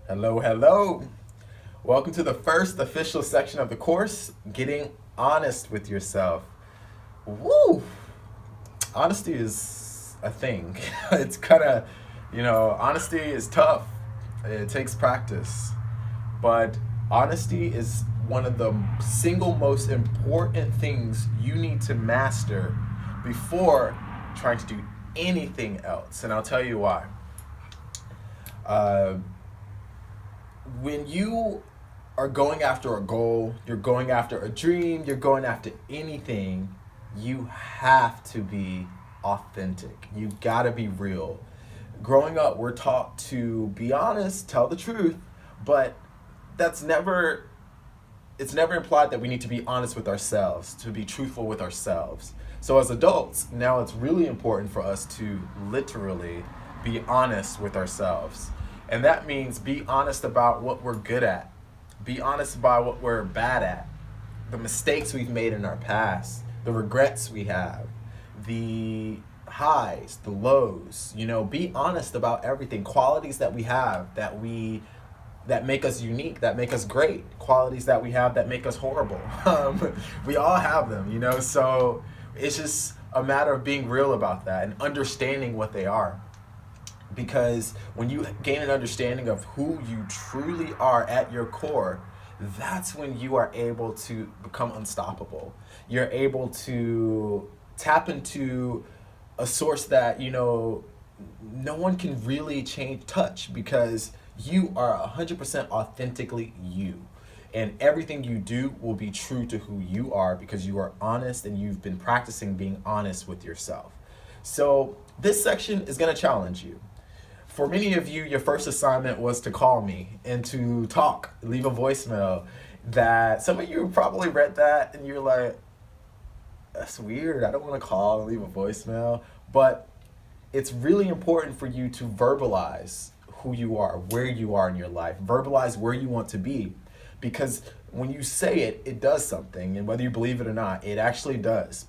Hello, hello. Welcome to the first official section of the course, Getting Honest with Yourself. Woo! Honesty is a thing. It's kind of, honesty is tough. It takes practice. But honesty is one of the single most important things you need to master before trying to do anything else. And I'll tell you why. Uh, when you are going after a goal, you're going after a dream, you're going after anything, you have to be authentic. You gotta be real. Growing up, we're taught to be honest, tell the truth, but that's never it's never implied that we need to be honest with ourselves, to be truthful with ourselves. So as adults, now it's really important for us to literally be honest with ourselves. And that means be honest about what we're good at. Be honest about what we're bad at. The mistakes we've made in our past, the regrets we have, the highs, the lows. Be honest about everything. Qualities that we have that make us unique, that make us great. Qualities that we have that make us horrible. We all have them, So it's just a matter of being real about that and understanding what they are. Because when you gain an understanding of who you truly are at your core, that's when you are able to become unstoppable. You're able to tap into a source that, no one can really touch, because you are 100% authentically you. And everything you do will be true to who you are, because you are honest and you've been practicing being honest with yourself. So this section is going to challenge you. For many of you, your first assignment was to call me and to talk, leave a voicemail. That some of you probably read that and you're like, that's weird. I don't want to call and leave a voicemail. But it's really important for you to verbalize who you are, where you are in your life, verbalize where you want to be. Because when you say it, it does something. And whether you believe it or not, it actually does.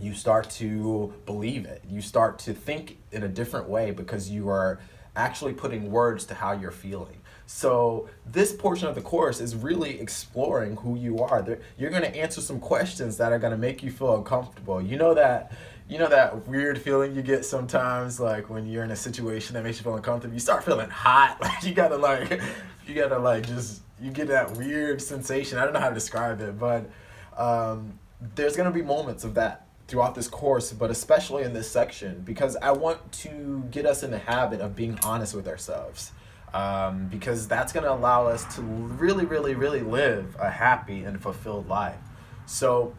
You start to believe it. You start to think in a different way because you are actually putting words to how you're feeling. So this portion of the course is really exploring who you are. You're going to answer some questions that are going to make you feel uncomfortable. You know that weird feeling you get sometimes, like when you're in a situation that makes you feel uncomfortable. You start feeling hot. Like you get that weird sensation. I don't know how to describe it, but there's going to be moments of that throughout this course, but especially in this section, because I want to get us in the habit of being honest with ourselves, because that's going to allow us to really, really, really live a happy and fulfilled life. So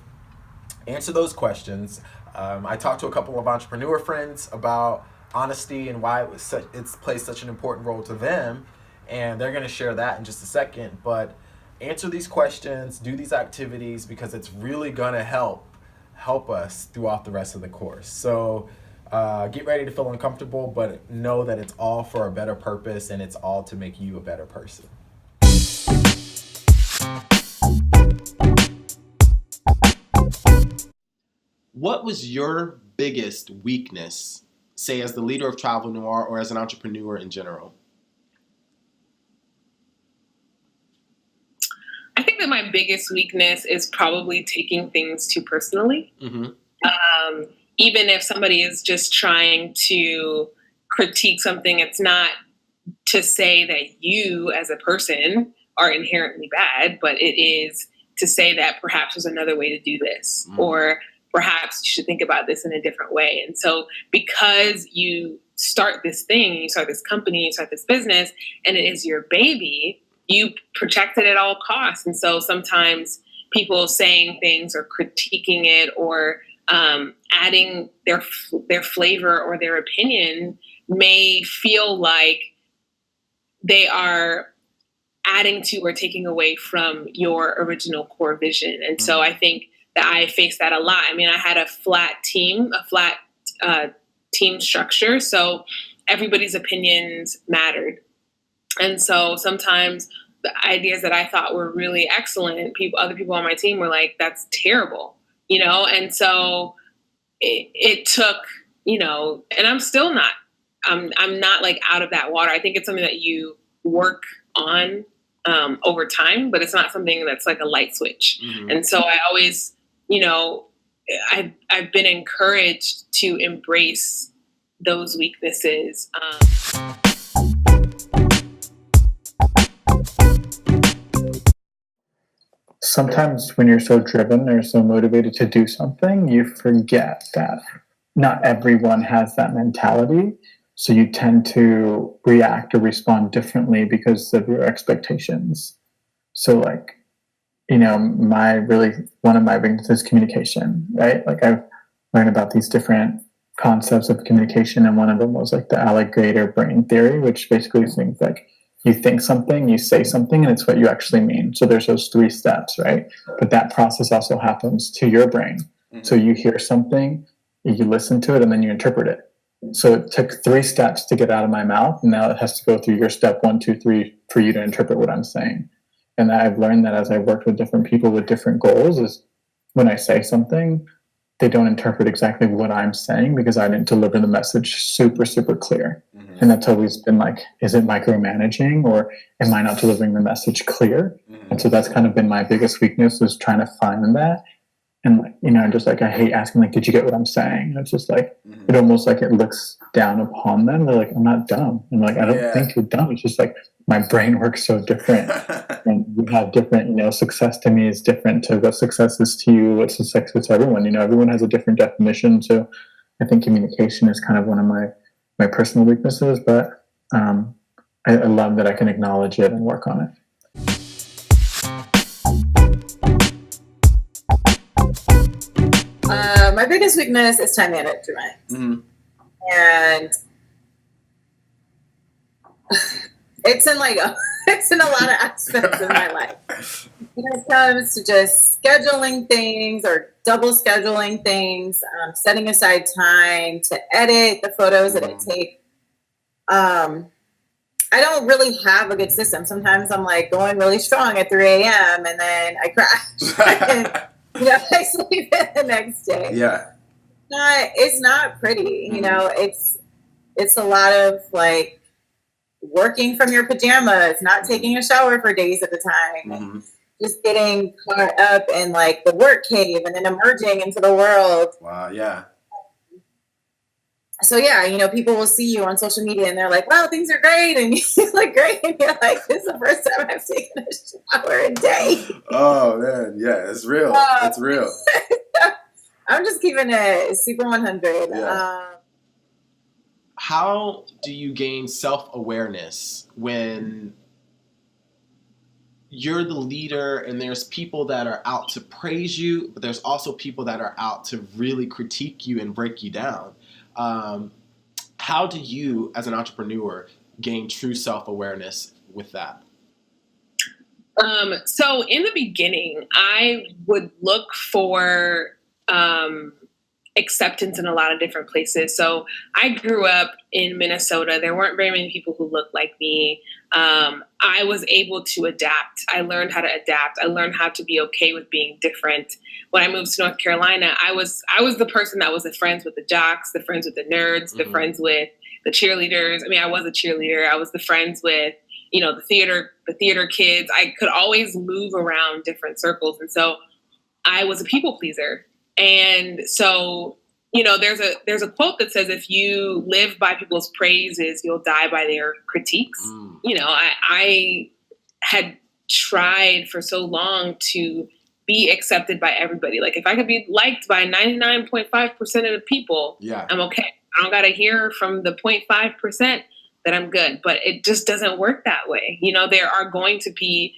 answer those questions. I talked to a couple of entrepreneur friends about honesty and why it's played such an important role to them, and they're going to share that in just a second. But answer these questions, do these activities, because it's really going to help us throughout the rest of the course. So get ready to feel uncomfortable, but know that it's all for a better purpose and it's all to make you a better person. What was your biggest weakness, say as the leader of Travel Noir or as an entrepreneur in general? I think that my biggest weakness is probably taking things too personally. Mm-hmm. Even if somebody is just trying to critique something, it's not to say that you as a person are inherently bad, but it is to say that perhaps there's another way to do this, or perhaps you should think about this in a different way. And so because you start this thing, you start this company, you start this business, and it is your baby, you protect it at all costs. And so sometimes people saying things or critiquing it or adding their flavor or their opinion may feel like they are adding to or taking away from your original core vision. And so I think that I faced that a lot. I mean, I had a flat team structure. So everybody's opinions mattered. And so sometimes the ideas that I thought were really excellent, other people on my team were like, that's terrible. And so it took, and I'm still not, I'm not like out of that water. I think it's something that you work on over time, but it's not something that's like a light switch. Mm-hmm. And so I always, I've been encouraged to embrace those weaknesses. Sometimes when you're so driven or so motivated to do something, you forget that not everyone has that mentality. So you tend to react or respond differently because of your expectations. So like, one of my weaknesses is communication, right? Like I've learned about these different concepts of communication, and one of them was like the alligator brain theory, which basically thinks like you think something, you say something, and it's what you actually mean. So there's those 3 steps, right? But that process also happens to your brain. Mm-hmm. So you hear something, you listen to it, and then you interpret it. So it took 3 steps to get out of my mouth, and now it has to go through your step 1, 2, 3 for you to interpret what I'm saying. And I've learned that as I've worked with different people with different goals, is when I say something, they don't interpret exactly what I'm saying because I didn't deliver the message super, super clear. Mm-hmm. And that's always been like, is it micromanaging, or am I not delivering the message clear? Mm-hmm. And so that's kind of been my biggest weakness, is trying to find that. And, just like, I hate asking, like, did you get what I'm saying? It's just like, it almost like it looks down upon them. They're like, I'm not dumb. I'm like, I don't think you're dumb. It's just like, my brain works so different. And you have different, success to me is different to what success is to you, what success is to everyone. Everyone has a different definition. So I think communication is kind of one of my personal weaknesses, but I love that I can acknowledge it and work on it. My biggest weakness is time management. Mm-hmm. And it's in a lot of aspects of my life. When it comes to just scheduling things or double scheduling things, setting aside time to edit the photos that I take. I don't really have a good system. Sometimes I'm like going really strong at 3 a.m. and then I crash. I sleep in the next day. Yeah. It's not pretty. It's a lot of like working from your pajamas, not taking a shower for days at a time, just getting caught up in like the work cave and then emerging into the world. Wow. Yeah. So yeah, people will see you on social media and they're like, wow, things are great. And you look great. And you're like, this is the first time I've taken a shower in days. Oh man. Yeah. It's real. It's real. I'm just keeping it super 100. Yeah. How do you gain self-awareness when you're the leader and there's people that are out to praise you, but there's also people that are out to really critique you and break you down? How do you, as an entrepreneur, gain true self-awareness with that? So in the beginning, I would look for acceptance in a lot of different places. So I grew up in Minnesota. There weren't very many people who looked like me. I was able to adapt. I learned how to adapt. I learned how to be okay with being different. When I moved to North Carolina, I was the person that was the friends with the jocks, the friends with the nerds, the friends with the cheerleaders. I mean, I was a cheerleader. I was the friends with, the theater kids. I could always move around different circles. And so I was a people pleaser. And so, there's a quote that says, if you live by people's praises, you'll die by their critiques. I had tried for so long to be accepted by everybody. Like if I could be liked by 99.5% of the people, I'm okay. I don't got to hear from the 0.5% that I'm good, but it just doesn't work that way. There are going to be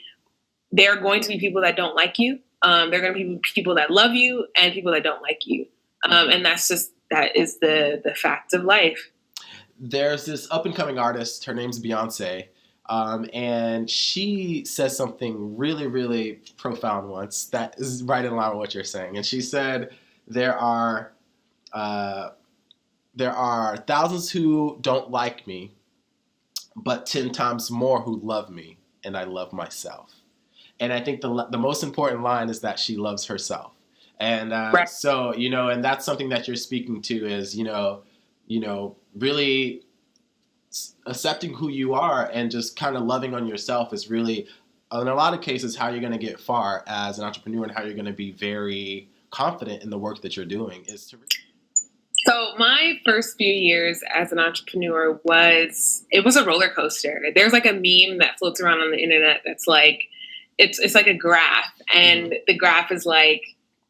people that don't like you. There are going to be people that love you and people that don't like you. And that is the fact of life. There's this up and coming artist. Her name's Beyonce. And she says something really, really profound once that is right in line with what you're saying. And she said, there are thousands who don't like me, but 10 times more who love me, and I love myself. And I think the most important line is that she loves herself. And Right. so, and that's something that you're speaking to is, really accepting who you are and just kind of loving on yourself is really, in a lot of cases, how you're going to get far as an entrepreneur and how you're going to be very confident in the work that you're doing is to. So my first few years as an entrepreneur it was a roller coaster. There's like a meme that floats around on the internet that's like, it's like a graph, and the graph is like,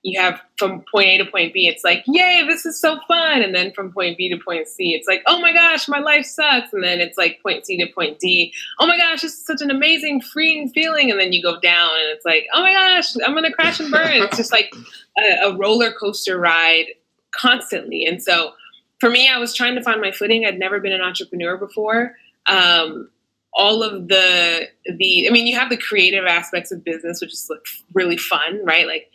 you have from point A to point B, it's like, yay, this is so fun. And then from point B to point C, it's like, oh my gosh, my life sucks. And then it's like point C to point D, oh my gosh, this is such an amazing, freeing feeling. And then you go down and it's like, oh my gosh, I'm going to crash and burn. It's just like a roller coaster ride constantly. And so for me, I was trying to find my footing. I'd never been an entrepreneur before. All of you have the creative aspects of business, which is like really fun, right? Like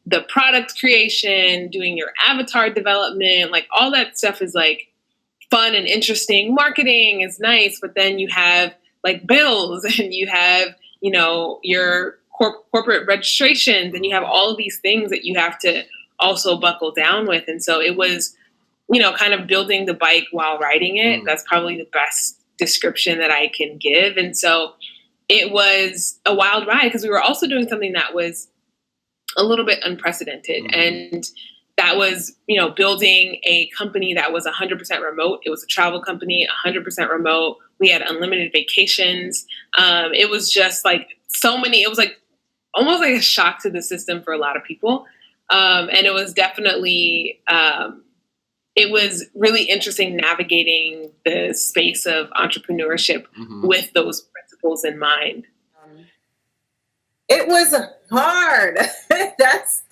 the product creation, doing your avatar development, like all that stuff is like fun and interesting. Marketing is nice, but then you have like bills and you have, your corporate registrations, and you have all of these things that you have to also buckle down with. And so it was, kind of building the bike while riding it. That's probably the best description that I can give. And so it was a wild ride because we were also doing something that was a little bit unprecedented. And that was, building a company that was 100% remote. It was a travel company, 100% remote. We had unlimited vacations. It was just like it was like almost like a shock to the system for a lot of people. And it was definitely, it was really interesting navigating the space of entrepreneurship with those principles in mind. It was hard. That's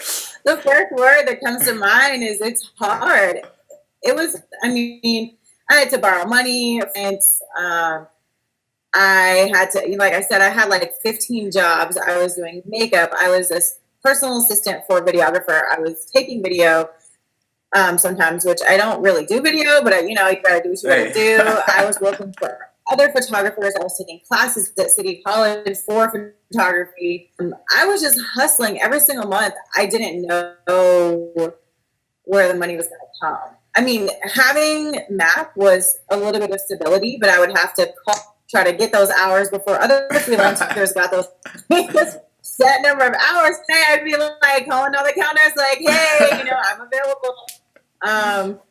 the first word that comes to mind is it's hard. It was, I had to borrow money, and I had to, like I said, I had like 15 jobs. I was doing makeup. I was a personal assistant for a videographer. I was taking video sometimes, which I don't really do video, but you gotta do what you gotta do. I was working for other photographers. I was taking classes at City College for photography. I was just hustling every single month. I didn't know where the money was going to come. Having MAP was a little bit of stability, but I would have to try to get those hours before other freelancers got those set number of hours. Hey, I'd be like calling all the counters like, hey, I'm available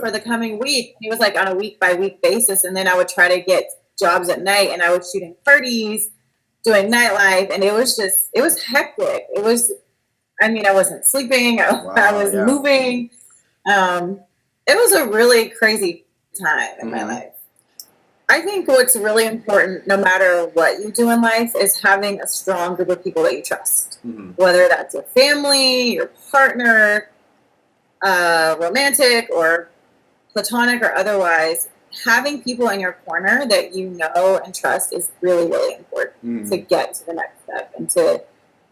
for the coming week. It was like on a week by week basis. And then I would try to get jobs at night, and I was shooting parties, doing nightlife. And it was hectic. It was, I wasn't sleeping. I was moving. It was a really crazy time in my life. I think what's really important, no matter what you do in life, is having a strong group of people that you trust. Whether that's your family, your partner, romantic or platonic or otherwise, having people in your corner that you know and trust is really, really important to get to the next step and to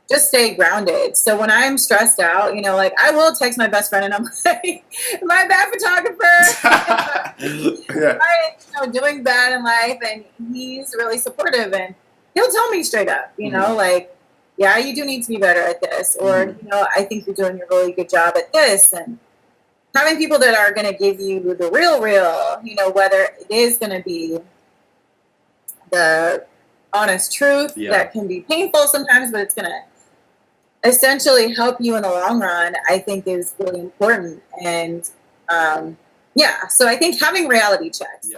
just stay grounded. So when I'm stressed out, like I will text my best friend and I'm like, my bad photographer. I'm doing bad in life, and he's really supportive, and he'll tell me straight up, like, yeah, you do need to be better at this, or, I think you're doing a really good job at this. And having people that are going to give you the real, whether it is going to be the honest truth that can be painful sometimes, but it's going to essentially help you in the long run, I think is really important. And so I think having reality checks.